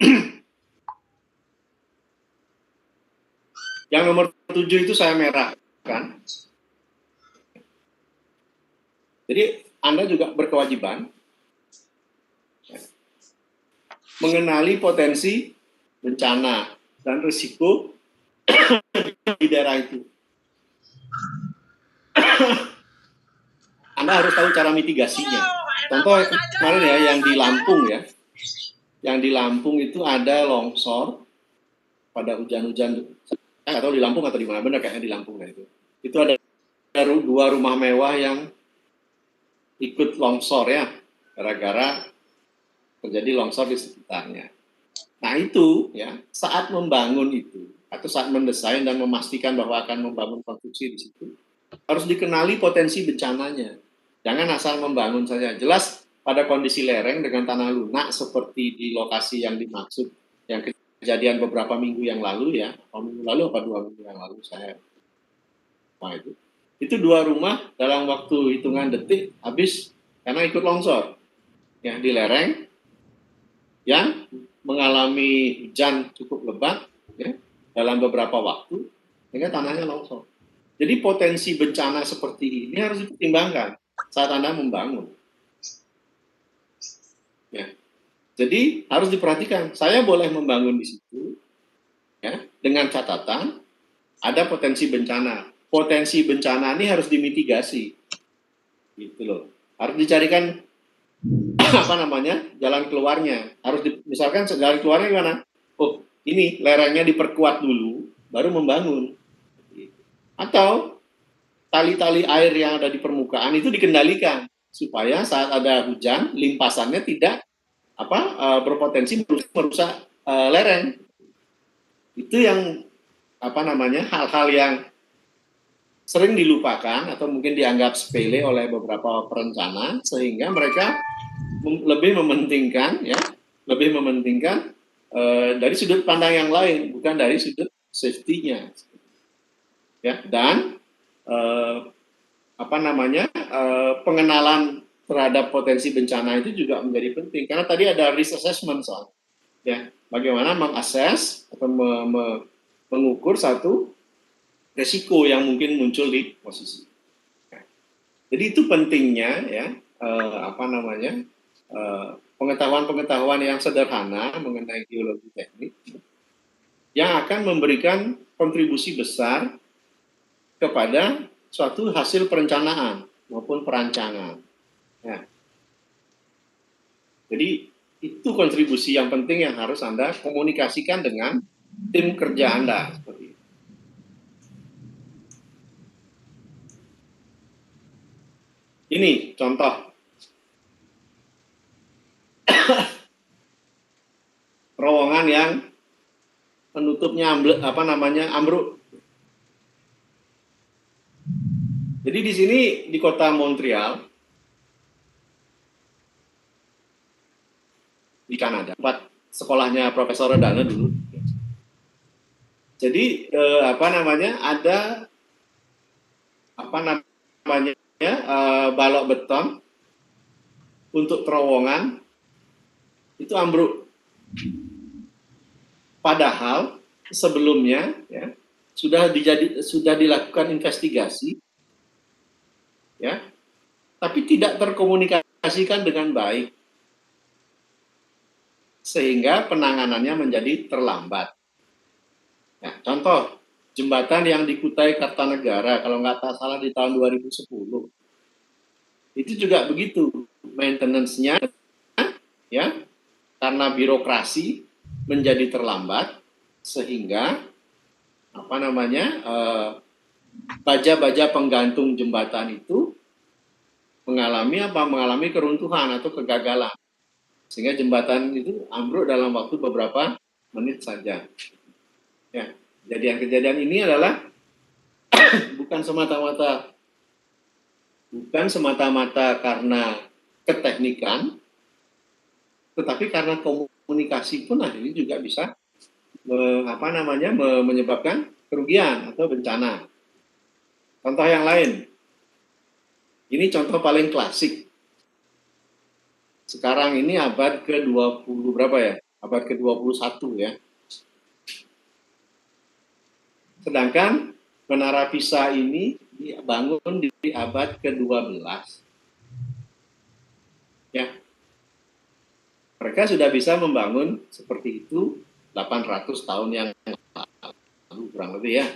Yang nomor 7 itu saya merah kan. Jadi Anda juga berkewajiban ya, mengenali potensi bencana dan risiko di daerah itu. Anda harus tahu cara mitigasinya. Contoh kemarin ya yang di Lampung ya. Yang di Lampung itu ada longsor pada hujan-hujan. Saya nggak tahu di Lampung atau di mana, benar kayaknya di Lampung lah itu. Itu ada dua rumah mewah yang ikut longsor ya, gara-gara terjadi longsor di sekitarnya. Nah itu ya, saat membangun itu, atau saat mendesain dan memastikan bahwa akan membangun konstruksi di situ, harus dikenali potensi bencananya. Jangan asal membangun saja. Jelas pada kondisi lereng dengan tanah lunak seperti di lokasi yang dimaksud, yang kejadian beberapa minggu yang lalu ya, minggu lalu apa 2 minggu yang lalu saya, nah itu 2 rumah dalam waktu hitungan detik habis karena ikut longsor ya di lereng yang mengalami hujan cukup lebat ya, dalam beberapa waktu sehingga tanahnya longsor. Jadi potensi bencana seperti ini harus dipertimbangkan saat Anda membangun. Ya. Jadi harus diperhatikan, saya boleh membangun di situ ya, dengan catatan ada potensi bencana. Potensi bencana ini harus dimitigasi. Gitu loh. Harus dicarikan apa namanya? Jalan keluarnya. Harus misalkan jalan keluarnya gimana? Oh, ini lerengnya diperkuat dulu baru membangun. Atau tali-tali air yang ada di permukaan itu dikendalikan supaya saat ada hujan limpasannya tidak berpotensi merusak lereng. Itu yang apa namanya hal-hal yang sering dilupakan atau mungkin dianggap sepele oleh beberapa perencana sehingga mereka lebih mementingkan dari sudut pandang yang lain bukan dari sudut safety-nya ya. Dan pengenalan terhadap potensi bencana itu juga menjadi penting karena tadi ada risk assessment soal ya bagaimana mengakses atau mengukur satu resiko yang mungkin muncul di posisi. Jadi itu pentingnya ya pengetahuan-pengetahuan yang sederhana mengenai geologi teknik yang akan memberikan kontribusi besar kepada suatu hasil perencanaan maupun perancangan. Ya. Jadi itu kontribusi yang penting yang harus Anda komunikasikan dengan tim kerja Anda. Seperti itu. Ini contoh terowongan yang penutupnya ambruk. Jadi di sini di kota Montreal di Kanada, tempat sekolahnya Profesor Redana dulu. Jadi ada balok beton untuk terowongan itu ambruk. Padahal sebelumnya ya sudah dilakukan investigasi, ya, tapi tidak terkomunikasikan dengan baik, sehingga penanganannya menjadi terlambat. Ya, contoh jembatan yang di Kutai Kartanegara, kalau nggak salah di tahun 2010, itu juga begitu, maintenance-nya, ya, karena birokrasi menjadi terlambat, sehingga baja-baja penggantung jembatan itu mengalami keruntuhan atau kegagalan, sehingga jembatan itu ambruk dalam waktu beberapa menit saja. Ya, kejadian ini adalah bukan semata-mata karena keteknikan, tetapi karena komunikasi pun akhirnya juga bisa menyebabkan kerugian atau bencana. Contoh yang lain, ini contoh paling klasik. Sekarang ini abad ke-20 berapa ya? Abad ke-21 ya. Sedangkan Menara Pisa ini dibangun di abad ke-12. Ya. Mereka sudah bisa membangun seperti itu 800 tahun yang lalu, kurang lebih ya.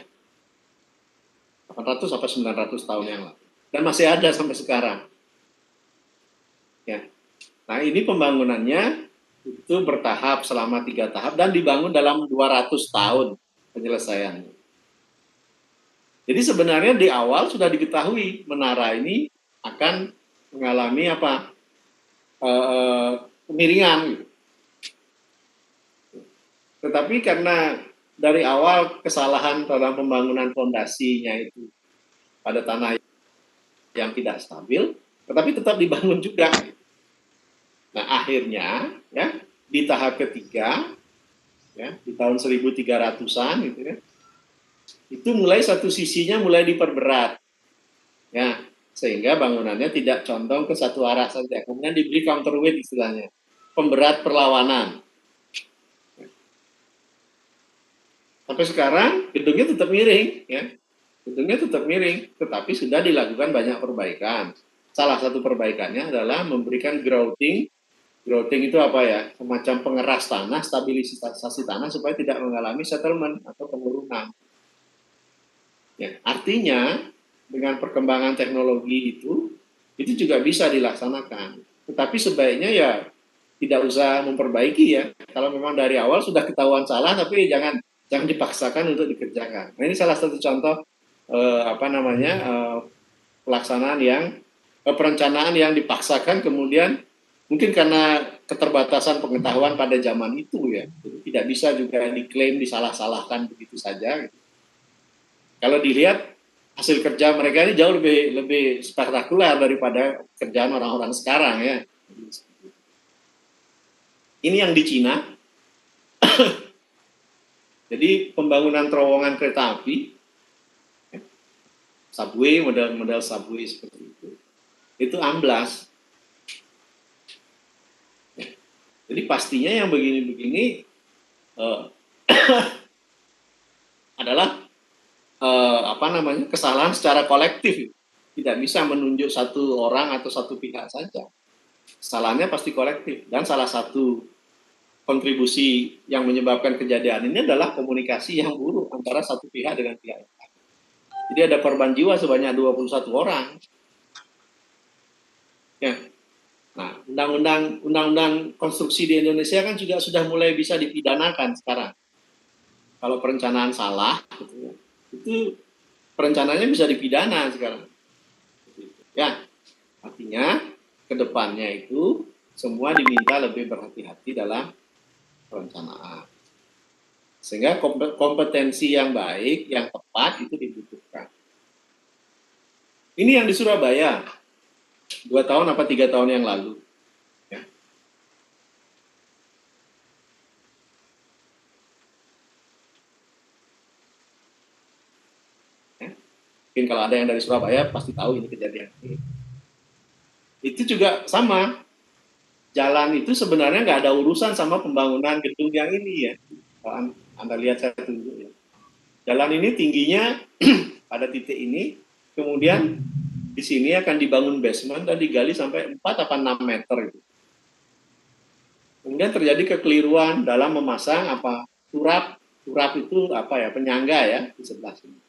800 sampai 900 tahun yang lalu. Dan masih ada sampai sekarang. Ya. Nah, ini pembangunannya itu bertahap selama 3 tahap dan dibangun dalam 200 tahun penyelesaiannya. Jadi sebenarnya di awal sudah diketahui menara ini akan mengalami kemiringan. Tetapi karena dari awal kesalahan dalam pembangunan fondasinya itu pada tanah yang tidak stabil, tetapi tetap dibangun juga. Nah, akhirnya ya di tahap ketiga, ya di tahun 1300-an gitu ya, itu mulai satu sisinya mulai diperberat, ya, sehingga bangunannya tidak condong ke satu arah saja. Kemudian diberi counterweight istilahnya, pemberat perlawanan. Sampai sekarang gedungnya tetap miring, ya, gedungnya tetap miring, tetapi sudah dilakukan banyak perbaikan. Salah satu perbaikannya adalah memberikan grouting. Grouting itu apa ya? Semacam pengeras tanah, stabilisasi tanah supaya tidak mengalami settlement atau penurunan. Ya, artinya dengan perkembangan teknologi itu juga bisa dilaksanakan. Tetapi sebaiknya ya tidak usah memperbaiki ya. Kalau memang dari awal sudah ketahuan salah, tapi jangan dipaksakan untuk dikerjakan. Nah, ini salah satu contoh pelaksanaan perencanaan yang dipaksakan, kemudian mungkin karena keterbatasan pengetahuan pada zaman itu ya, tidak bisa juga diklaim disalah-salahkan begitu saja. Kalau dilihat hasil kerja mereka ini jauh lebih spektakuler daripada kerjaan orang-orang sekarang ya. Ini yang di Cina. Jadi pembangunan terowongan kereta api, subway, model subway seperti itu amblas. Jadi pastinya yang begini-begini adalah kesalahan secara kolektif. Tidak bisa menunjuk satu orang atau satu pihak saja. Kesalahannya pasti kolektif. Dan salah satu kontribusi yang menyebabkan kejadian ini adalah komunikasi yang buruk antara satu pihak dengan pihak lain. Jadi ada korban jiwa sebanyak 21 orang. Ya. Nah, undang-undang konstruksi di Indonesia kan juga sudah mulai bisa dipidanakan sekarang. Kalau perencanaan salah, itu perencanaannya bisa dipidana sekarang. Ya, artinya kedepannya itu semua diminta lebih berhati-hati dalam perencanaan. Sehingga kompetensi yang baik, yang tepat itu dibutuhkan. Ini yang di Surabaya, 2 tahun apa 3 tahun yang lalu. Ya. Mungkin kalau ada yang dari Surabaya pasti tahu ini kejadian ini. Itu juga sama. Jalan itu sebenarnya nggak ada urusan sama pembangunan gedung yang ini ya. Kalau Anda lihat saya tunjuk ya. Jalan ini tingginya pada titik ini, kemudian di sini akan dibangun basement dan digali sampai 4 atau 6 meter. Gitu. Kemudian terjadi kekeliruan dalam memasang turap itu penyangga ya di sebelah sini.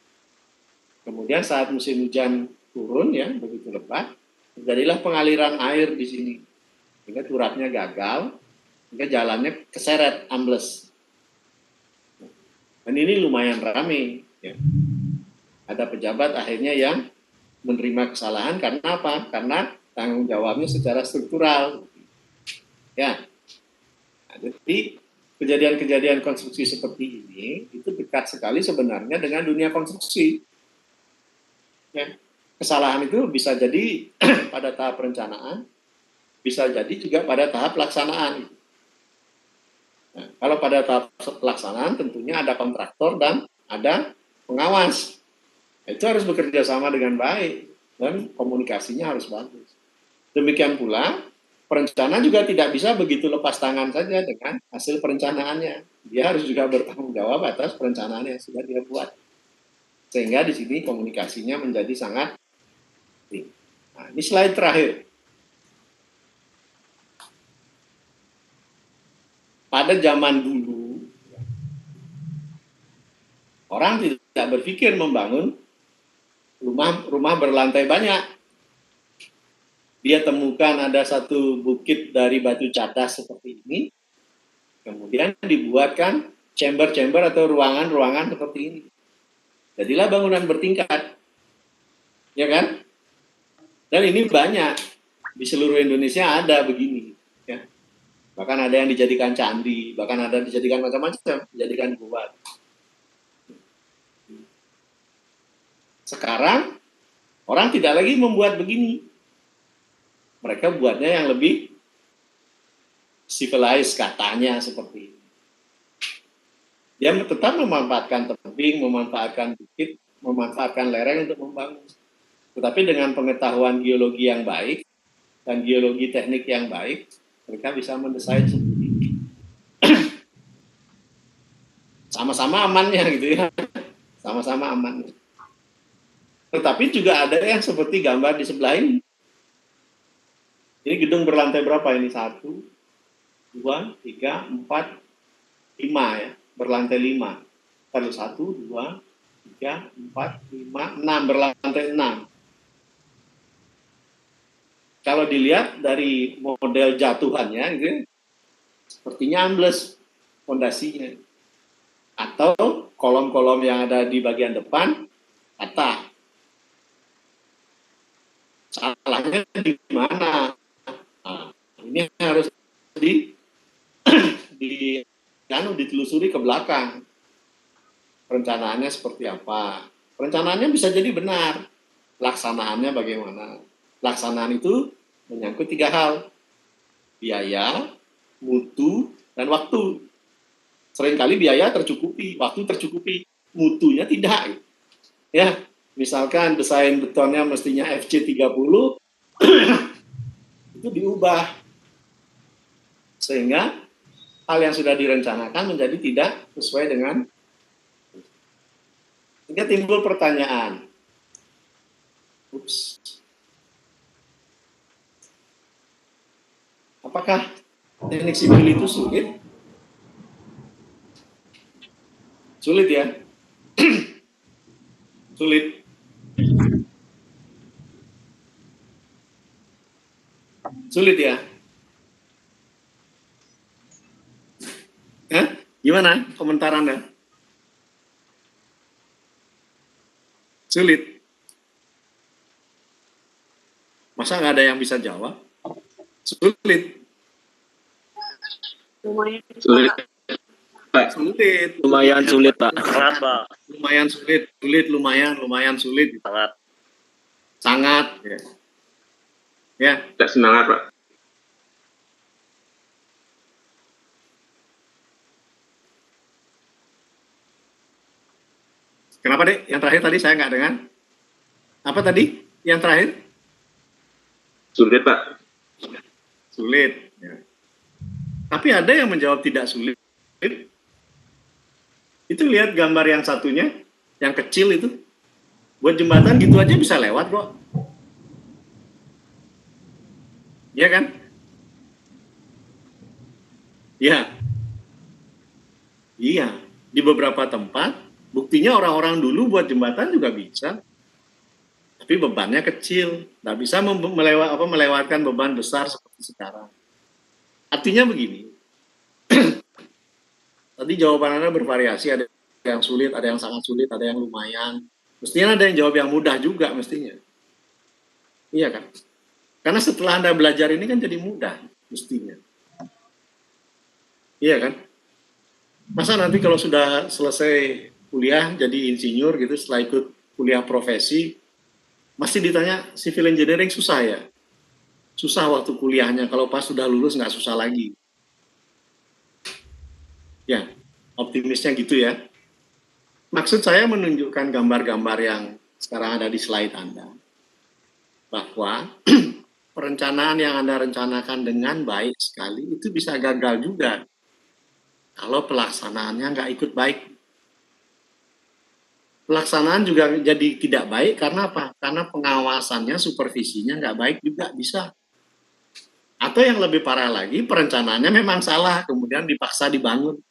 Kemudian saat musim hujan turun ya begitu lebat, terjadilah pengaliran air di sini, sehingga turapnya gagal, sehingga jalannya keseret ambles. Dan ini lumayan ramai. Ya. Ada pejabat akhirnya yang menerima kesalahan karena apa? Karena tanggung jawabnya secara struktural. Ya, nah, jadi kejadian-kejadian konstruksi seperti ini itu dekat sekali sebenarnya dengan dunia konstruksi. Ya, kesalahan itu bisa jadi pada tahap perencanaan, bisa jadi juga pada tahap pelaksanaan. Nah, kalau pada tahap pelaksanaan tentunya ada kontraktor dan ada pengawas. Itu harus bekerja sama dengan baik dan komunikasinya harus bagus. Demikian pula perencana juga tidak bisa begitu lepas tangan saja dengan hasil perencanaannya. Dia harus juga bertanggung jawab atas perencanaan yang sudah dia buat. Sehingga di sini komunikasinya menjadi sangat penting. Nah, ini slide terakhir. Pada zaman dulu, orang tidak berpikir membangun rumah berlantai banyak. Dia temukan ada satu bukit dari batu cadas seperti ini, kemudian dibuatkan chamber-chamber atau ruangan-ruangan seperti ini. Jadilah bangunan bertingkat, ya kan? Dan ini banyak di seluruh Indonesia ada begini, ya. Bahkan ada yang dijadikan candi, bahkan ada yang dijadikan macam-macam, dijadikan gua. Sekarang orang tidak lagi membuat begini. Mereka buatnya yang lebih civilized katanya seperti ini. Dia tetap memanfaatkan tebing, memanfaatkan bukit, memanfaatkan lereng untuk membangun. Tetapi dengan pengetahuan geologi yang baik dan geologi teknik yang baik, mereka bisa mendesain sendiri. Sama-sama amannya gitu ya. Sama-sama aman. Tetapi juga ada yang seperti gambar di sebelah ini. Ini gedung berlantai berapa ini? 1, 2, 3, 4, 5 ya. Berlantai 5. Lalu 1, 2, 3, 4, 5, 6. Berlantai 6. Kalau dilihat dari model jatuhannya, gitu, sepertinya ambles fondasinya. Atau kolom-kolom yang ada di bagian depan patah. Salahnya di mana? Nah, ini harus ditelusuri ke belakang. Perencanaannya seperti apa? Perencanaannya bisa jadi benar. Laksanaannya bagaimana? Laksanaan itu menyangkut 3 hal. Biaya, mutu, dan waktu. Seringkali biaya tercukupi, waktu tercukupi, mutunya tidak. Ya, misalkan desain betonnya mestinya FC30, itu diubah. Sehingga hal yang sudah direncanakan menjadi tidak sesuai dengan. Sehingga timbul pertanyaan. Apakah teknik sipil itu sulit? Sulit ya. Sulit. Sulit ya. Hah? Gimana komentar Anda? Sulit. Masa nggak ada yang bisa jawab? Sulit. Lumayan Sulit, Pak. Sulit. Lumayan sulit, Pak. Sangat, Pak. Lumayan sulit, lumayan sulit. Sangat. Sangat. Ya. Ya. Tidak semangat, Pak. Kenapa, Dek? Yang terakhir tadi saya nggak dengar. Apa tadi? Yang terakhir? Sulit, Pak. Sulit. Ya. Tapi ada yang menjawab tidak sulit. Itu lihat gambar yang satunya, yang kecil itu. Buat jembatan gitu aja bisa lewat kok. Iya kan? Iya. Iya. Di beberapa tempat, buktinya orang-orang dulu buat jembatan juga bisa. Tapi bebannya kecil. Nggak bisa melewatkan beban besar seperti sekarang. Artinya begini. Tadi jawaban Anda bervariasi, ada yang sulit, ada yang sangat sulit, ada yang lumayan. Mestinya ada yang jawab yang mudah juga mestinya. Iya kan? Karena setelah Anda belajar ini kan jadi mudah mestinya. Iya kan? Masa nanti kalau sudah selesai kuliah jadi insinyur gitu, setelah ikut kuliah profesi, masih ditanya civil engineering susah ya? Susah waktu kuliahnya, kalau pas sudah lulus nggak susah lagi. Ya, optimisnya gitu ya. Maksud saya menunjukkan gambar-gambar yang sekarang ada di slide Anda. Bahwa perencanaan yang Anda rencanakan dengan baik sekali, itu bisa gagal juga. Kalau pelaksanaannya nggak ikut baik. Pelaksanaan juga jadi tidak baik karena apa? Karena pengawasannya, supervisinya nggak baik juga bisa. Atau yang lebih parah lagi, perencanaannya memang salah, kemudian dipaksa dibangun.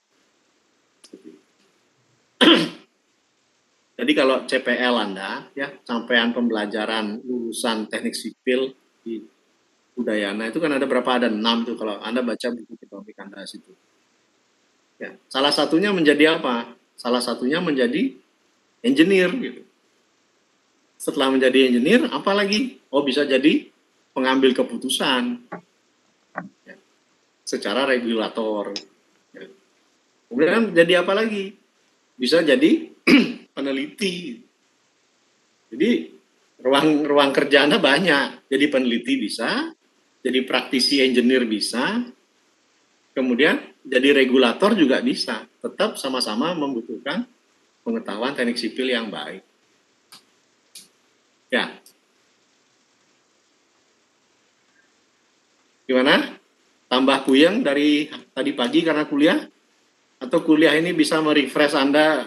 Jadi kalau CPL Anda, ya, capaian pembelajaran lulusan teknik sipil di Udayana itu kan ada berapa? Ada 6 tuh kalau Anda baca buku ekonomi kandas itu. Ya, salah satunya menjadi apa? Salah satunya menjadi engineer gitu. Setelah menjadi engineer, apa lagi? Oh, bisa jadi pengambil keputusan ya, secara regulator. Ya. Kemudian jadi apa lagi? Bisa jadi peneliti. Jadi ruang kerja Anda banyak. Jadi peneliti bisa, jadi praktisi engineer bisa, kemudian jadi regulator juga bisa. Tetap sama-sama membutuhkan pengetahuan teknik sipil yang baik. Ya. Gimana? Tambah puyeng dari tadi pagi karena kuliah? Atau kuliah ini bisa merefresh Anda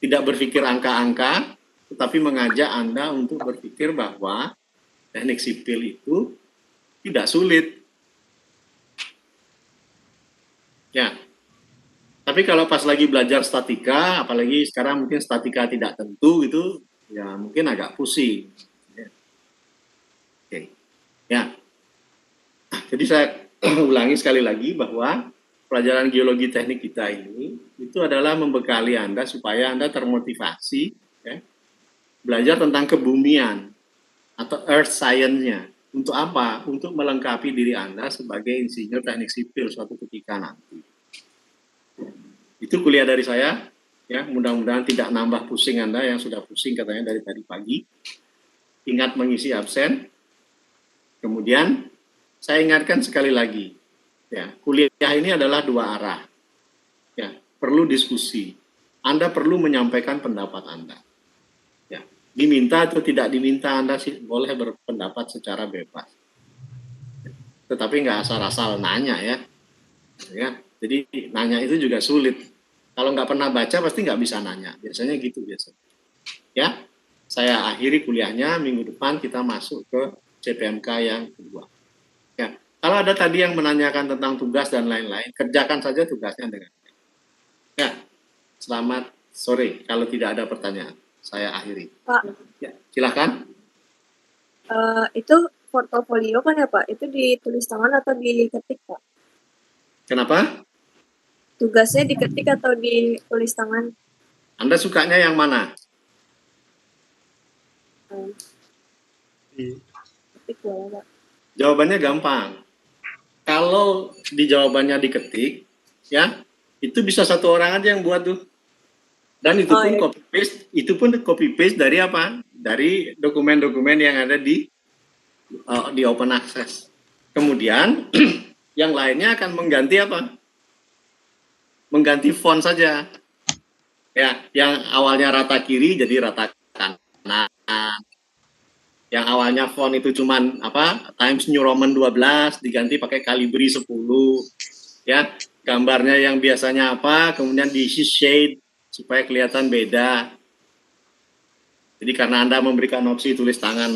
tidak berpikir angka-angka, tetapi mengajak Anda untuk berpikir bahwa teknik sipil itu tidak sulit. Ya. Tapi kalau pas lagi belajar statika, apalagi sekarang mungkin statika tidak tentu gitu, ya mungkin agak pusing. Ya. Oke. Ya. Jadi saya ulangi sekali lagi bahwa pelajaran geologi teknik kita ini itu adalah membekali Anda supaya Anda termotivasi ya, belajar tentang kebumian atau earth science-nya. Untuk apa? Untuk melengkapi diri Anda sebagai insinyur teknik sipil suatu ketika nanti. Itu kuliah dari saya. Ya, mudah-mudahan tidak nambah pusing Anda yang sudah pusing katanya dari tadi pagi. Ingat mengisi absen. Kemudian saya ingatkan sekali lagi, ya, kuliah ini adalah dua arah. Ya, perlu diskusi. Anda perlu menyampaikan pendapat Anda. Ya, diminta atau tidak diminta Anda sih boleh berpendapat secara bebas. Tetapi nggak asal-asal nanya ya. Ya, jadi nanya itu juga sulit. Kalau nggak pernah baca pasti nggak bisa nanya. Biasanya gitu biasanya. Ya, saya akhiri kuliahnya, minggu depan kita masuk ke CPMK yang kedua. Ya, kalau ada tadi yang menanyakan tentang tugas dan lain-lain, kerjakan saja tugasnya dengan baik. Ya, selamat sore. Kalau tidak ada pertanyaan, saya akhiri. Pak, Ya, silakan. itu portofolio kan ya Pak? Itu ditulis tangan atau diketik Pak? Kenapa? Tugasnya diketik atau ditulis tangan? Anda sukanya yang mana? Ketik boleh Pak. Jawabannya gampang. Kalau di jawabannya diketik, ya, itu bisa satu orang aja yang buat tuh. Dan itu pun iya. copy paste dari apa? Dari dokumen-dokumen yang ada di open access. Kemudian yang lainnya akan mengganti apa? Mengganti font saja. Ya, yang awalnya rata kiri jadi rata kanan. Yang awalnya font itu cuman Times New Roman 12 diganti pakai Calibri 10. Ya, gambarnya yang biasanya kemudian diisi shade supaya kelihatan beda. Jadi karena Anda memberikan opsi tulis tangan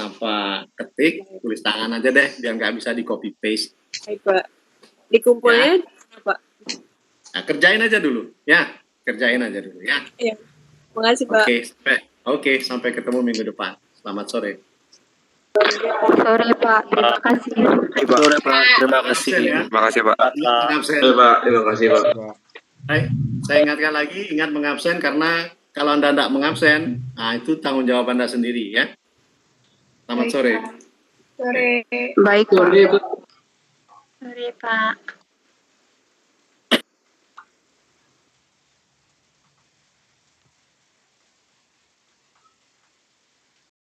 ketik, tulis tangan aja deh, biar nggak bisa di copy paste. Baik, Pak. Dikumpulnya Pak? Nah, kerjain aja dulu, ya. Kerjain aja dulu, ya. Iya. Makasih, Pak. Oke, sampai ketemu minggu depan. Selamat sore. Sore Pak, terima kasih. Sore Pak, terima kasih. Terima kasih Pak. Mengabsen. Pak, terima kasih Pak. Baik, saya ingatkan lagi, ingat mengabsen karena kalau Anda tidak mengabsen, itu tanggung jawab Anda sendiri ya. Selamat sore. Sore. Baik Pak. Sore, Pak. Sore Pak.